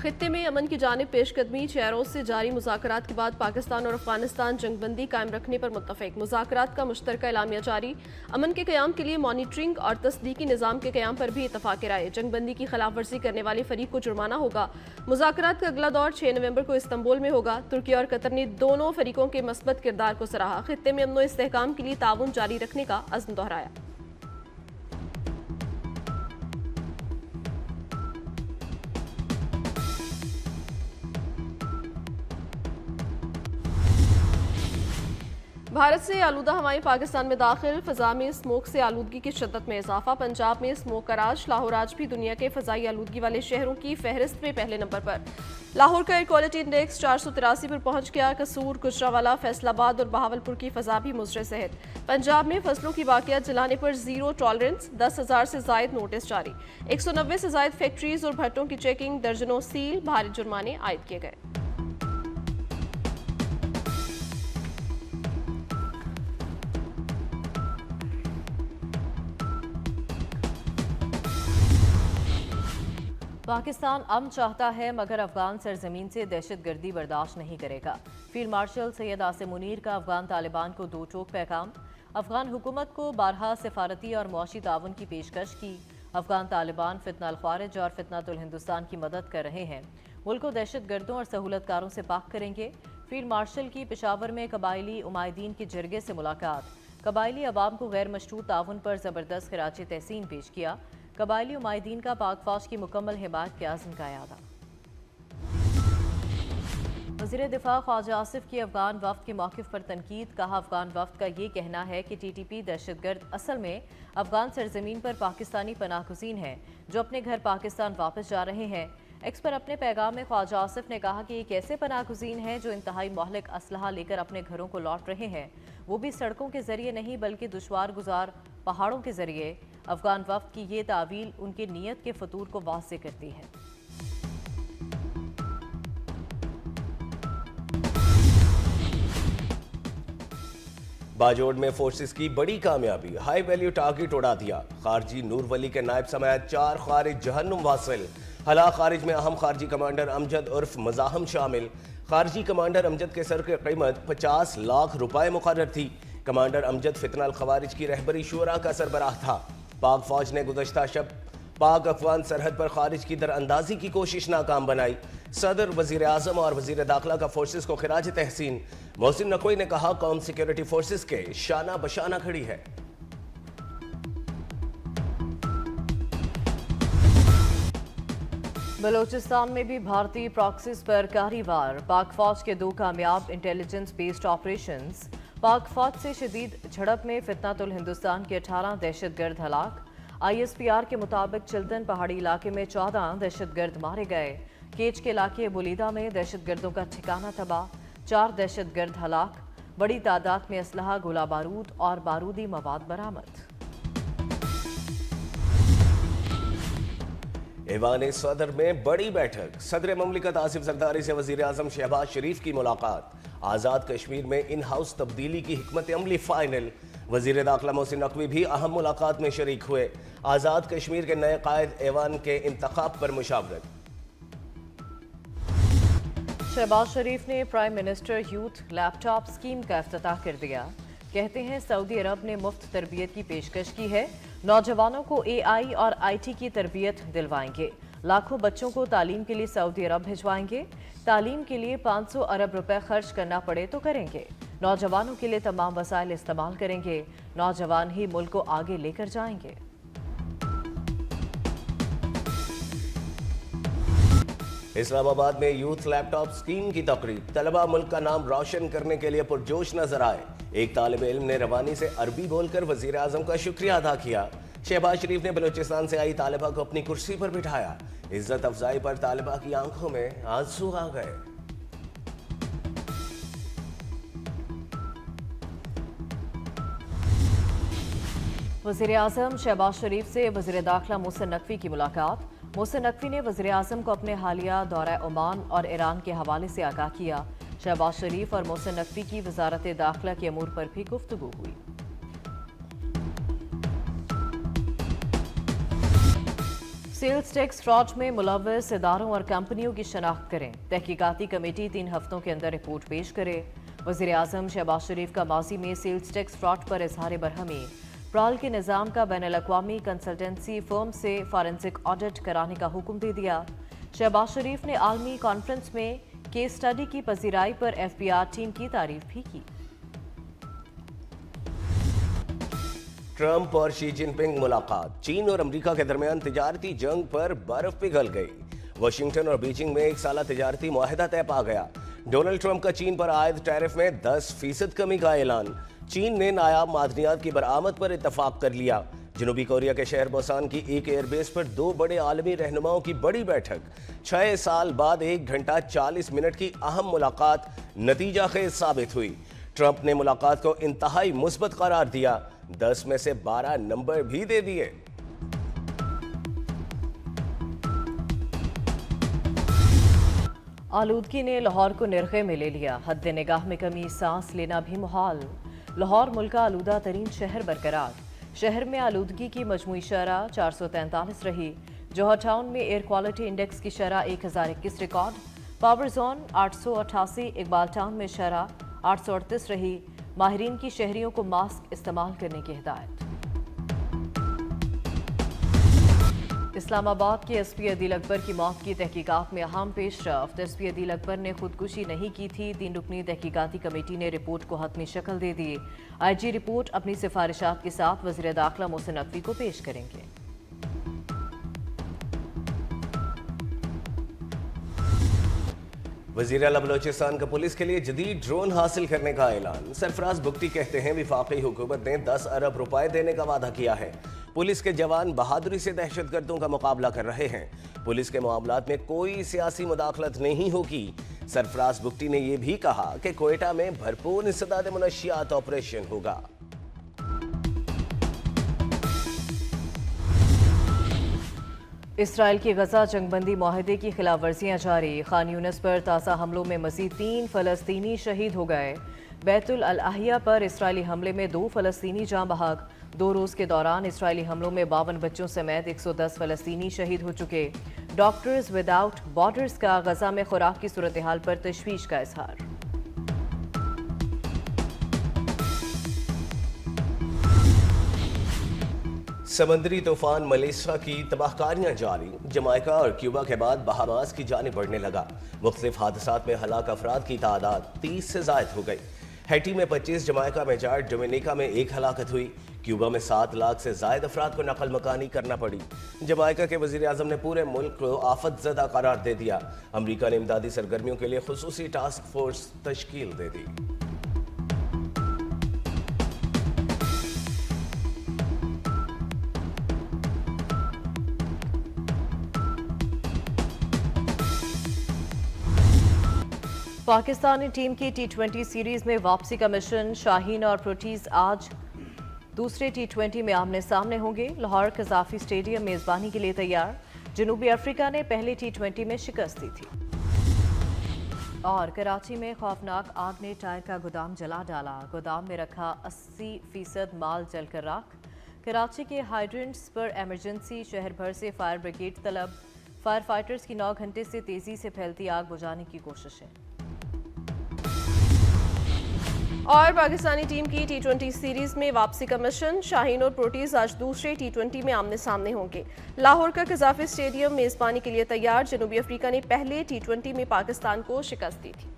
खित्ते में अमन की जानिब पेशकदमी 6 रोज से जारी मुज़ाकरात के बाद पाकिस्तान और अफगानिस्तान जंगबंदी कायम रखने पर मुत्तफिक। मुज़ाकरात का मुश्तरका एलामिया जारी। अमन के क़याम के लिए मॉनिटरिंग और तस्दीकी निज़ाम के क़याम पर भी इत्तफ़ाक़ राय। जंगबंदी की खिलाफ वर्जी करने वाले फरीक को जुर्माना होगा। मुज़ाकरात का अगला दौर 6 नवंबर को इस्तंबुल में होगा। तुर्की और कतर ने दोनों फरीकों के मस्बत किरदार को सराहा। खित्ते में अमन व इस्तेहकाम के लिए ताउन जारी रखने का अज़्म दोहराया। भारत से आलूदा हवाएं पाकिस्तान में दाखिल। फ़ज़ा में स्मोक से आलूदगी की शिद्दत में इजाफा। पंजाब में स्मोक का राज। लाहौर आज भी दुनिया के फ़ज़ाई आलूदगी वाले शहरों की फहरिस्त में पहले नंबर पर। लाहौर का एयर क्वालिटी इंडेक्स 483 पर पहुंच गया। कसूर, गुजरांवाला, फैसलाबाद और बहावलपुर की फ़ज़ा भी मुज़र सेहत। पंजाब में फसलों की बाक़ियात जलाने पर ज़ीरो टॉलरेंस। 10,000 से ज़ायद नोटिस जारी। 190 से ज़ायद फैक्ट्रीज और भट्टों की चेकिंग। दर्जनों सील। भारी जुर्माने आयद किए गए। पाकिस्तान अमन चाहता है मगर अफगान सरजमीन से दहशतगर्दी बर्दाश्त नहीं करेगा। फील्ड मार्शल सैयद आसिम मुनीर का अफगान तालिबान को दो टोक पैगाम। अफगान हुकूमत को बारहा सिफारती और मुआशी ताउन की पेशकश की। अफगान तालिबान फितनाल ख्वारिज और फितनातुल हिंदुस्तान की मदद कर रहे हैं। मुल्क को दहशतगर्दों और सहूलतकारों से पाक करेंगे। फील्ड मार्शल की पेशावर में कबायली उमायदीन के जरगे से मुलाकात। कबायली अवाम को गैर मशरूत ताउन पर ज़बरदस्त खिराज तहसीन पेश किया। कबायली उमायदीन का पाक फौज की मुकम्मल हिमायत के आज़म का यादा। वज़ीर दिफा ख्वाजा आसिफ की अफगान वफ्द के मौक़िफ़ पर तनकीद। कहा, अफगान वफ्द का ये कहना है कि TTP दहशतगर्द असल में अफगान सरजमीन पर पाकिस्तानी पनाहगज़ीन हैं जो अपने घर पाकिस्तान वापस जा रहे हैं। एक्स पर अपने पैगाम में ख्वाजा आसिफ ने कहा कि ये कैसे पनाहगज़ीन हैं जो इंतहाई मोहलिक असलहा लेकर अपने घरों को लौट रहे हैं, वो भी सड़कों के जरिए नहीं बल्कि दुश्वार गुजार पहाड़ों के जरिए। अफगान वफ्द की ये तावील उनकी नीयत के फतूर को वाज़ेह करती है। बाजोड़ में फोर्सेस की बड़ी कामयाबी। हाई वैल्यू टारगेट उड़ा दिया। खारजी नूर वली के नायब समेत 4 खारिज जहन्नुम वासिल। हला खारिज में अहम खारजी कमांडर अमजद उर्फ मजाहम शामिल। खारजी कमांडर अमजद के सर की कीमत 50 लाख रुपए मुकर्रर थी। कमांडर अमजद फितनाल खवारिज की रहबरी शुरा का सरबराह था। पाक फौज ने गुज़श्ता शब पाक अफगान सरहद पर खारिज की दरअंदाजी की कोशिश नाकाम बनाई। सदर, वजीर आजम और वजीर दाखिला का फोर्सेस को खिराज तहसीन। मोहसिन नकवी ने कहा, कौम सिक्योरिटी फोर्सेस के शाना बशाना खड़ी है। बलोचिस्तान में भी भारतीय प्रॉक्सीज पर कारवार। पाक फौज के 2 कामयाब इंटेलिजेंस बेस्ड ऑपरेशंस। पाक फौज से शदीद झड़प में फितनातुल हिंदुस्तान के 18 दहशतगर्द हलाक। ISPR के मुताबिक चिल्तन पहाड़ी इलाके में 14 दहशतगर्द मारे गए। केच के इलाके बुलीदा में दहशतगर्दों का ठिकाना तबाह। 4 दहशतगर्द हलाक। बड़ी तादाद में असलहा, गोला बारूद और बारूदी मवाद बरामद। ऐवान सदर में बड़ी बैठक। सदर ममलिकत आसिफ जरदारी से वजीर आजम शहबाज शरीफ की मुलाकात। आज़ाद कश्मीर में इन हाउस तब्दीली की हिकमत अमली फाइनल। वजीर दाखिला मोहसिन नकवी भी अहम मुलाकात में शरीक हुए। आज़ाद कश्मीर के नए कायद ऐवान के इंतखाब पर मुशावरत। शहबाज शरीफ ने prime minister youth laptop scheme का इफ्तिताह कर दिया। कहते हैं सऊदी अरब ने मुफ्त तरबियत की पेशकश की है। नौजवानों को AI और IT की तरबियत दिलवाएंगे। लाखों बच्चों को तालीम के लिए सऊदी अरब भिजवाएंगे। तालीम के लिए 500 अरब रुपए खर्च करना पड़े तो करेंगे। नौजवानों के लिए तमाम वसाइल इस्तेमाल करेंगे। नौजवान ही मुल्क को आगे लेकर जाएंगे। इस्लामाबाद में यूथ लैपटॉप स्कीम की तकरीब। तलबा मुल्क का नाम रोशन करने के लिए पुरजोश नजर आए। एक तालिब इल्म ने रवानी से अरबी बोलकर वजीर आजम का शुक्रिया अदा किया। शहबाज शरीफ ने बलूचिस्तान से आई तालिबा को अपनी कुर्सी पर बिठाया। इज्जत अफजाई पर तालिबा की आंखों में आंसू आ गए। वज़ीर आज़म शहबाज शरीफ से वज़ीर दाखिला मोहसिन नकवी की मुलाकात। मोहसिन नकवी ने वज़ीर आज़म को अपने हालिया दौरा ओमान और ईरान के हवाले से आगाह किया। शहबाज शरीफ और मोहसिन नकवी की वज़ारत दाखिला के अमूर पर भी गुफ्तगू हुई। सेल्स टैक्स फ्रॉड में मुलव्वस इदारों और कंपनियों की शनाख्त करें। तहकीकाती कमेटी 3 हफ्तों के अंदर रिपोर्ट पेश करे। वज़ीर आज़म शहबाज शरीफ का माजी में सेल्स टैक्स फ्रॉड पर इजहार बरहमी। प्राल के निज़ाम का बैनुल-अक़वामी कंसल्टेंसी फर्म से फॉरेंसिक ऑडिट कराने का हुक्म दे दिया। शहबाज शरीफ ने आलमी कॉन्फ्रेंस में केस स्टडी की पजीराई पर FBI टीम की तारीफ भी की। ट्रंप और शी जिनपिंग मुलाकात। चीन और अमेरिका के दरमियान तिजारती जंग पर बर्फ पिघल गई। वाशिंगटन और बीजिंग में 1 साला तिजारती मुआहदा तय पा गया। डोनाल्ड ट्रंप का चीन पर आयद टैरिफ में 10% कमी का ऐलान। चीन ने नायाब मादनियात की बरामद पर इत्तफाक कर लिया। जनूबी कोरिया के शहर बोसान की एक एयरबेस पर 2 बड़े आलमी रहनुमाओं की बड़ी बैठक। 6 साल बाद 1 घंटा 40 मिनट की अहम मुलाकात नतीजा खेज साबित हुई। ट्रंप ने मुलाकात को इंतहाई मुस्बत करार दिया। 10 में से 12 नंबर भी दे दिए। आलूदगी ने लाहौर को निर्खे में ले लिया। हद निगाह में कमी, सांस लेना भी मुहाल। लाहौर मुल्क का आलूदा तरीन शहर बरकरार। शहर में आलूदगी की मजमूई शरह 443 रही। जौहर टाउन में एयर क्वालिटी इंडेक्स की शरह 1021 record. Power zone 888, Iqbal town में शरह 838 रही। माहिरीन की शहरियों को मास्क इस्तेमाल करने की हिदायत। इस्लामाबाद के SP अदील अकबर की मौत की तहकीकात में अहम पेशरफ्त। SP अदील अकबर ने खुदकुशी नहीं की थी। 3 रुकनी तहकीकाती कमेटी ने रिपोर्ट को हतमी शक्ल दे दी। IG रिपोर्ट अपनी सिफारिशात के साथ वज़ीर दाखिला मोहसिन नकवी को पेश करेंगे। वज़ीर आला बलोचिस्तान का पुलिस के लिए जदीद ड्रोन हासिल करने का ऐलान। सरफराज बुगटी कहते हैं वफाकी हुकूमत ने 10 अरब रुपए देने का वादा किया है। पुलिस के जवान बहादुरी से दहशतगर्दों का मुकाबला कर रहे हैं। पुलिस के मामलात में कोई सियासी मुदाखलत नहीं होगी। सरफराज बुगटी ने यह भी कहा कि कोयटा में भरपूर इंसदाद मुनशियात ऑपरेशन होगा। इसराइल की गजा जंगबंदी माहदे की खिलाफ वर्जियाँ जारी। खान यूनिस पर ताज़ा हमलों में मज़ीद 3 फ़लस्तीनी शहीद हो गए। बैतुल अल-अहिया पर इसराइली हमले में 2 फ़लस्तीनी जाँ बहक। 2 रोज़ के दौरान इसराइली हमलों में 52 बच्चों समेत 110 फ़लस्तीनी शहीद हो चुके। डॉक्टर्स विदाउट बॉर्डर्स का गजा में खुराक की सूरत हाल पर तशवीश का इजहार। समंदरी तूफान मलेशिया की तबाहकारियां जारी। जमाइका और क्यूबा के बाद बहामास की जानिब बढ़ने लगा। मुख्तलिफ हादसात में हलाक अफराद की तादाद 30 से जायद हो गई। हैटी में 25, जमाइका में 4, डोमिनिका में 1 हलाकत हुई। क्यूबा में 7 लाख से जायद अफराद को नकल मकानी करना पड़ी। जमाइका के वज़ीर आज़म ने पूरे मुल्क को आफत ज़दा करार दे दिया। अमरीका ने इमदादी सरगर्मियों के लिए खुसूसी टास्क फोर्स तश्कील दे दी। पाकिस्तानी टीम की T20 सीरीज में वापसी का मिशन। शाहीन और प्रोटीज आज दूसरे T20 में आमने सामने होंगे। लाहौर कज़ाफी स्टेडियम मेजबानी के लिए तैयार। जनूबी अफ्रीका ने पहले T20 में शिकस्त दी थी। और कराची में खौफनाक आग ने टायर का गोदाम जला डाला। गोदाम में रखा 80% माल जलकर राख। कराची के हाइड्रेंट्स पर इमरजेंसी। शहर भर से फायर ब्रिगेड तलब। फायर फाइटर्स की 9 घंटे से तेजी से फैलती आग बुझाने की कोशिशें। और पाकिस्तानी टीम की T20 सीरीज में वापसी का मिशन। शाहीन और प्रोटीज आज दूसरे T20 में आमने सामने होंगे। लाहौर का कज़ाफी स्टेडियम मेजबानी के लिए तैयार। जनूबी अफ्रीका ने पहले T20 में पाकिस्तान को शिकस्त दी थी।